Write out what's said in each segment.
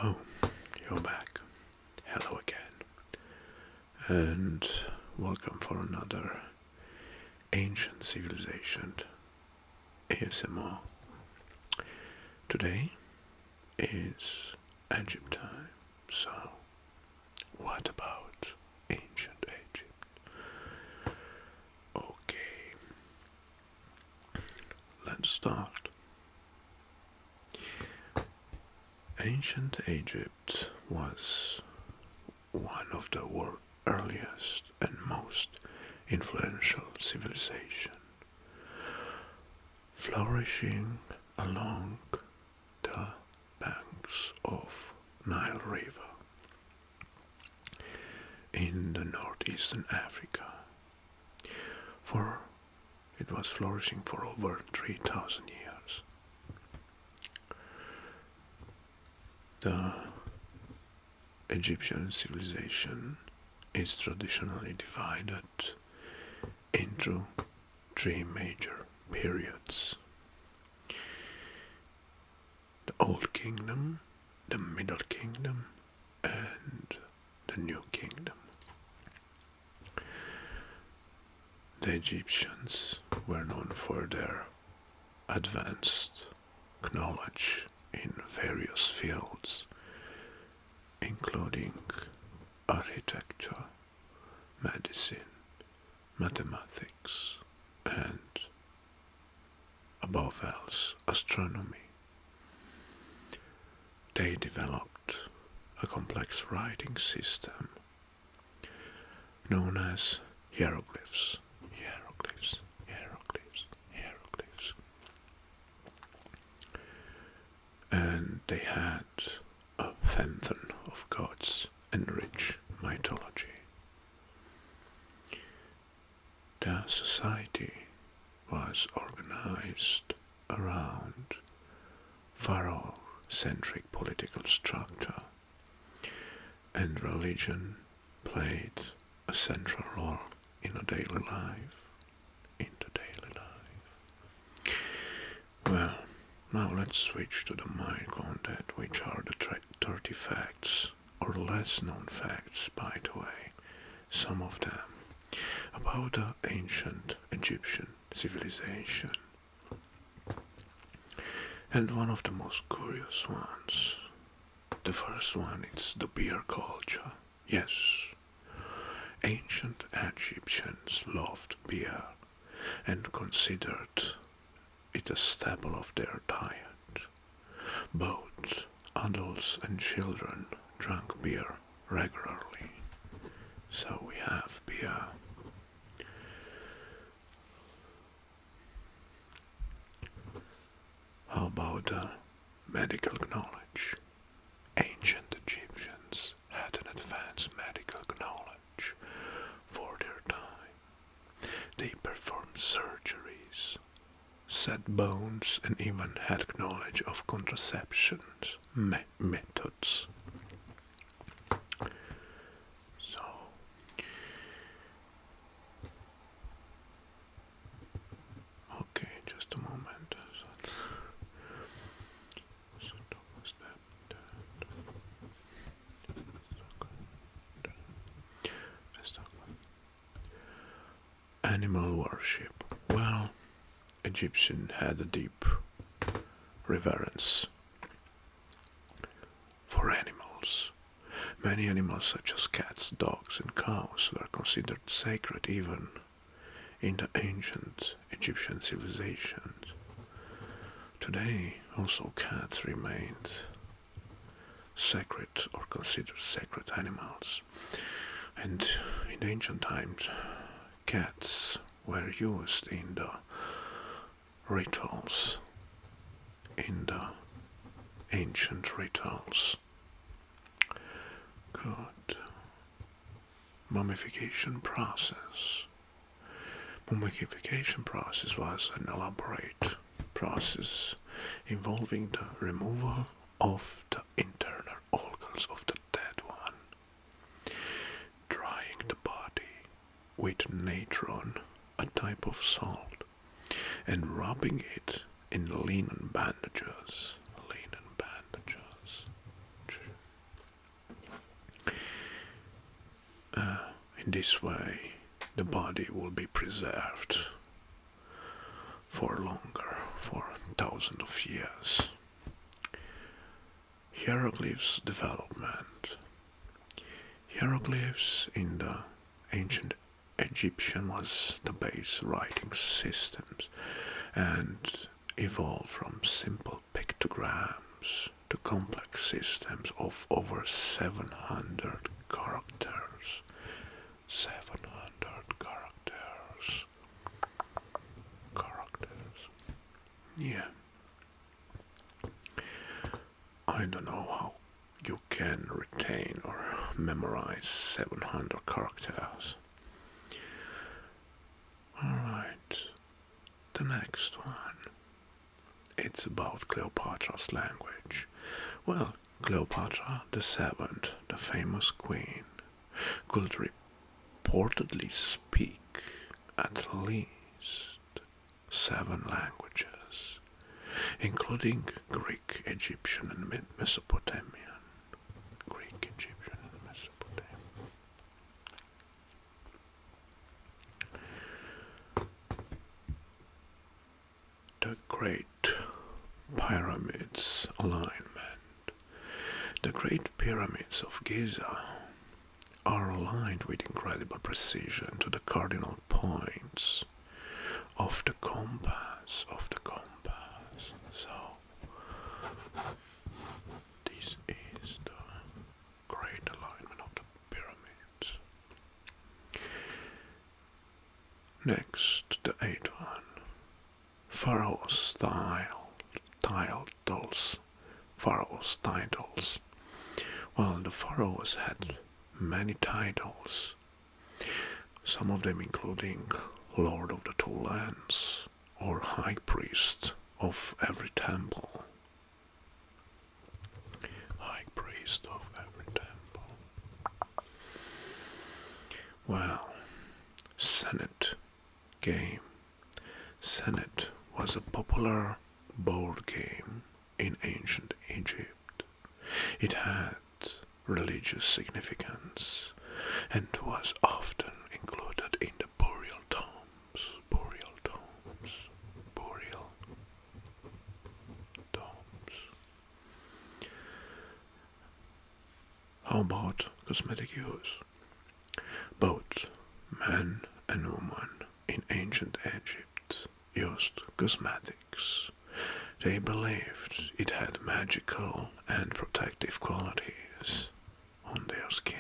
Oh, you're back. Hello again. And welcome for another ancient civilization ASMR. Today is Egypt time. So, what about ancient Egypt? Okay, let's start. Ancient Egypt was one of the world's earliest and most influential civilization, flourishing along the banks of Nile River in the northeastern Africa. For it was flourishing for over 3,000 years. The Egyptian civilization is traditionally divided into three major periods: the Old Kingdom, the Middle Kingdom, and the New Kingdom. The Egyptians were known for their advanced knowledge in various fields, including architecture, medicine, mathematics, and, above else, astronomy. They developed a complex writing system known as hieroglyphs. And they had a pantheon of gods and rich mythology. The society was organized around pharaoh-centric political structure, and religion played a central role in the daily life. Well, now let's switch to the main content, which are the 30 facts, or less known facts, by the way, some of them, about the ancient Egyptian civilization. And one of the most curious ones, the first one, is the beer culture. Yes, ancient Egyptians loved beer and considered it a staple of their diet. Both adults and children drank beer regularly. So we have beer. How about medical knowledge? Ancient Egyptians had an advanced medical knowledge for their time. They performed surgeries, set bones, and even had knowledge of contraception methods. So, okay, just a moment. Animal worship. Well, Egyptians had a deep reverence for animals. Many animals such as cats, dogs, and cows were considered sacred even in the ancient Egyptian civilization. Today, also cats remained sacred or considered sacred animals. And in ancient times, cats were used in the rituals, in the ancient rituals. Good. Mummification process. Mummification process was an elaborate process involving the removal of the internal organs of the dead one, drying the body with natron, a type of salt, and rubbing it in linen bandages. In this way, the body will be preserved for longer, for thousands of years. Hieroglyphs development. Hieroglyphs in the ancient Egyptian was the base writing systems and evolved from simple pictograms to complex systems of over 700 characters. 700 characters. Yeah. I don't know how you can retain or memorize 700 characters. Alright, the next one. It's about Cleopatra's language. Well, Cleopatra the Seventh, the famous queen, could reportedly speak at least 7 languages, including Greek, Egyptian, and Mesopotamian. Greek, Egyptian, and Mesopotamian. The Great Pyramids alignment. The Great Pyramids of Giza are aligned with incredible precision to the cardinal points of the compass. So this is the great alignment of the pyramids. Next, the 8th one. Pharaoh's titles. Pharaoh's titles. Well, the pharaohs had many titles, some of them including Lord of the Two Lands or High Priest of every temple. High Priest of every temple. Well, Senate game. Senate was a popular board game in ancient Egypt. It had religious significance and was often included in the burial tombs. How about cosmetic use? Both men and women in ancient Egypt used cosmetics. They believed it had magical and protective qualities on their skin.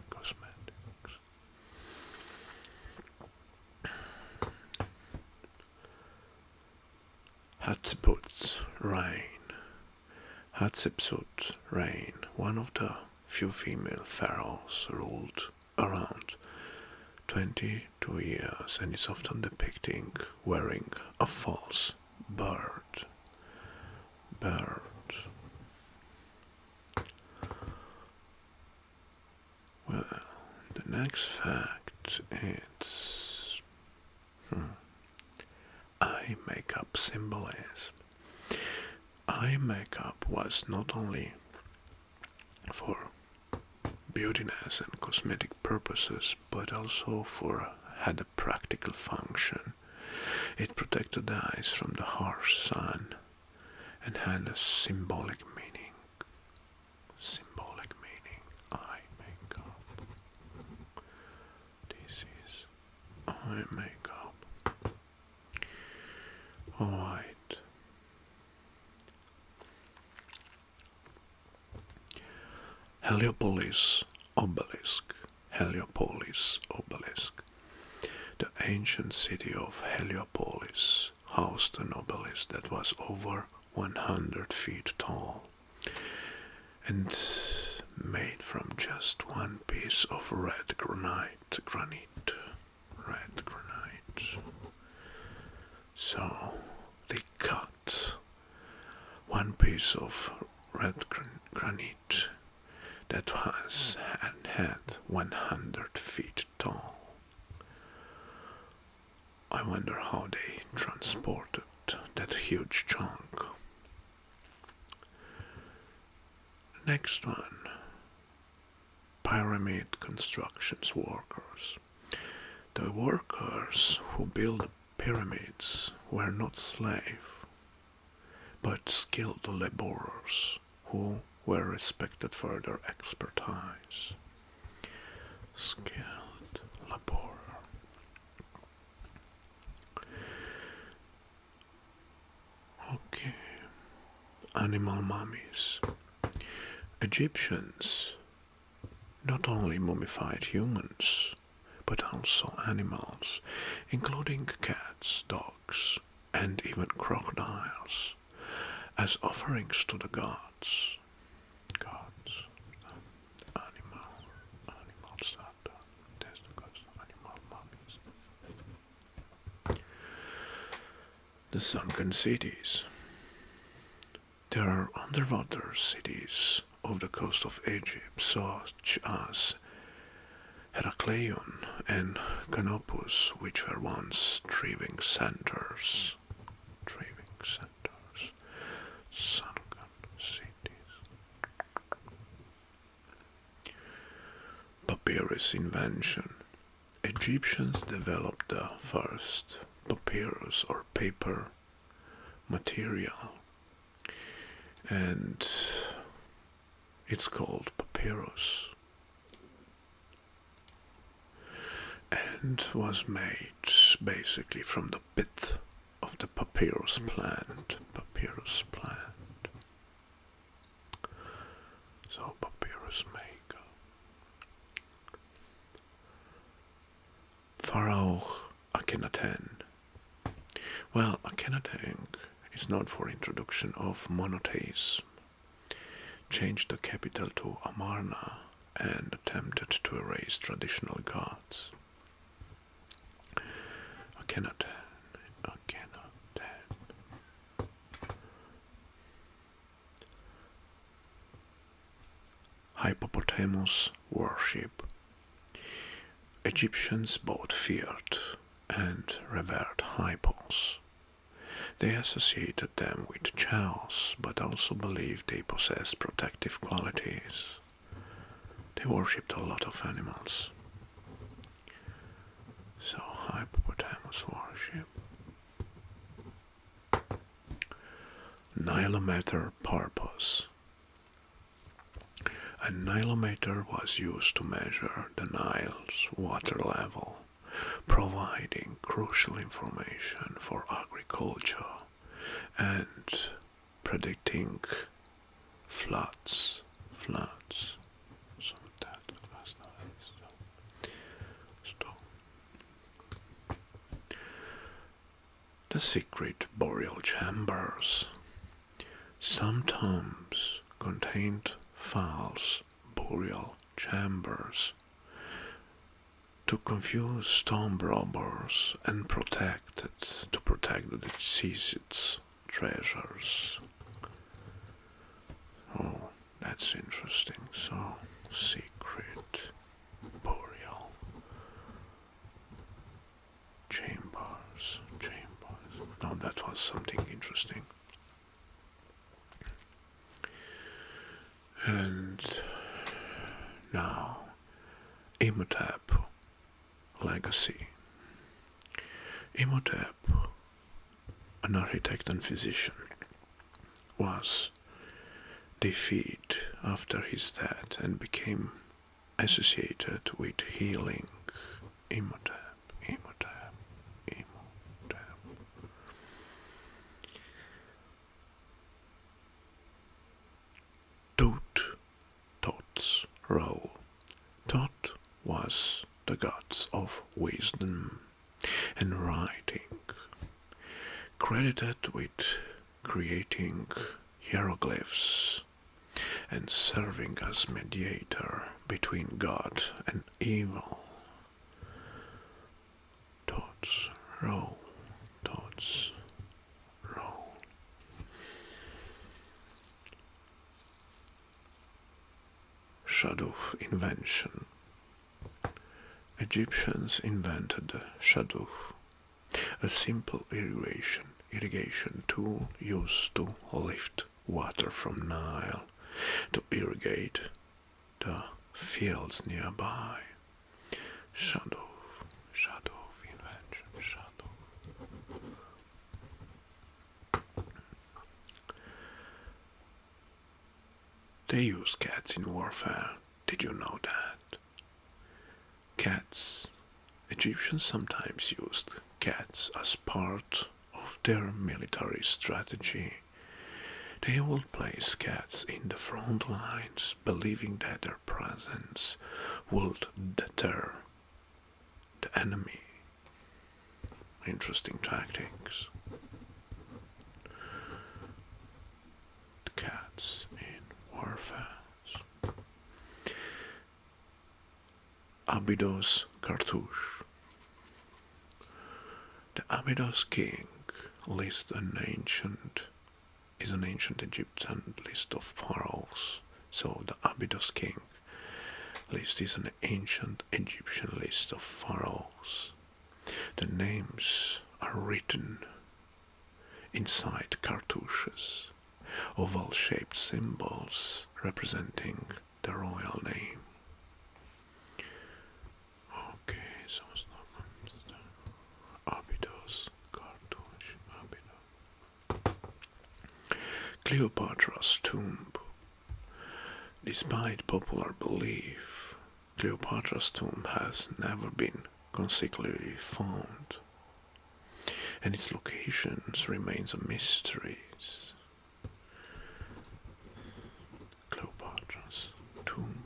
Cosmetics. Hatshepsut's reign. Hatshepsut reign, one of the few female pharaohs, ruled around 22 years and is often depicting wearing a false bird. Well, the next fact is eye makeup symbolism. Eye makeup was not only for beautiness and cosmetic purposes, but also had a practical function. It protected the eyes from the harsh sun and had a symbolic meaning. Eye makeup. This is eye makeup. Alright. Heliopolis obelisk. The ancient city of Heliopolis housed an obelisk that was over 100 feet tall and made from just one piece of red granite. So they cut one piece of red granite that was and had 100 feet tall. I wonder how they transported that huge chunk. Next one. pyramid constructions workers. The workers who built the pyramids were not slaves, but skilled laborers who were respected for their expertise. Skilled laborer. Okay. Animal mummies. Egyptians not only mummified humans, but also animals, including cats, dogs, and even crocodiles, as offerings to the gods. Gods, animals, there's the gods, animal mummies. The sunken cities. There are underwater cities off the coast of Egypt, such as Heracleion and Canopus, which were once thriving centers. Sunken cities. Papyrus invention. Egyptians developed the first papyrus or paper material, and it's called papyrus, and was made basically from the pith of the papyrus plant. So papyrus maker. Pharaoh Akhenaten. Well, Akhenaten is known for introduction of monotheism, changed the capital to Amarna, and attempted to erase traditional gods. Akhenaten. Hippopotamus worship. Egyptians both feared and revered hippos. They associated them with chows, but also believed they possessed protective qualities. They worshipped a lot of animals. So, hippopotamus worship. Nilometer purpose. A nilometer was used to measure the Nile's water level, providing crucial information for agriculture and predicting floods. So that was the secret burial chambers. Some tombs contained false burial chambers to confuse tomb robbers and to protect the deceased's treasures. Oh, that's interesting. So, secret burial chambers. No, that was something interesting. And now, Otap Legacy. Otap, an architect and physician, was defeated after his death and became associated with healing. Otap. Thoth's role. Thoth was the gods of wisdom and writing, credited with creating hieroglyphs and serving as mediator between God and evil. Thoth's role. Shaduf invention. Egyptians invented the shaduf, a simple irrigation tool used to lift water from Nile to irrigate the fields nearby. Shadow, shadow of invention, shadow. They use cats in warfare. Did you know that? Cats. Egyptians sometimes used cats as part of their military strategy. They would place cats in the front lines, believing that their presence would deter the enemy. Interesting tactics. The cats in warfare. Abydos cartouche. The Abydos king lists is an ancient Egyptian list of pharaohs. So the Abydos king list is an ancient Egyptian list of pharaohs. The names are written inside cartouches, oval-shaped symbols representing the royal name. Okay, so Abydos, cartouche, Abydos. Cleopatra's tomb. Despite popular belief, Cleopatra's tomb has never been consecutively found, and its locations remains a mystery. Cleopatra's tomb.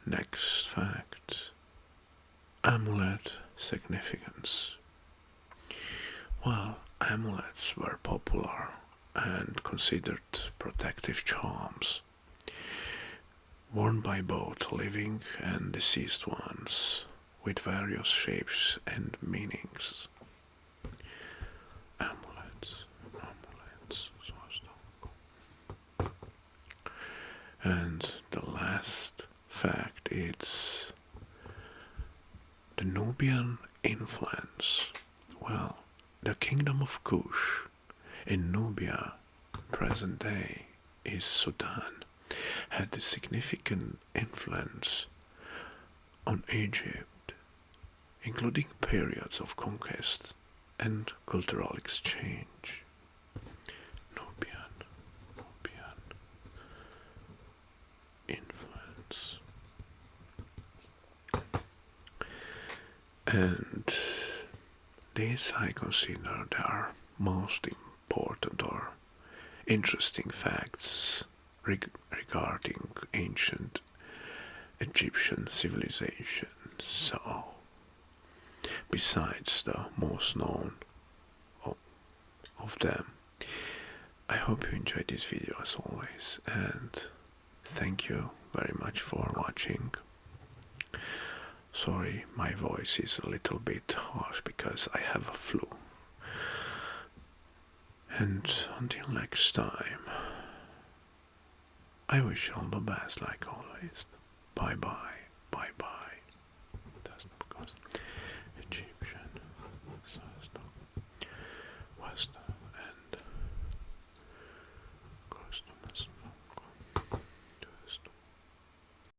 Next fact. Amulet significance. While amulets were popular and considered protective charms, worn by both living and deceased ones, with various shapes and meanings. Amulets. And the last fact is the Nubian influence. Well, the kingdom of Kush in Nubia, present day is Sudan, had a significant influence on Egypt, including periods of conquest and cultural exchange. Nubian influence. And these I consider they are most important or interesting facts regarding ancient Egyptian civilization. So, besides the most known of them, I hope you enjoyed this video as always, and thank you very much for watching. Sorry, my voice is a little bit harsh because I have a flu. And until next time, I wish you all the best like always. Bye bye, bye bye.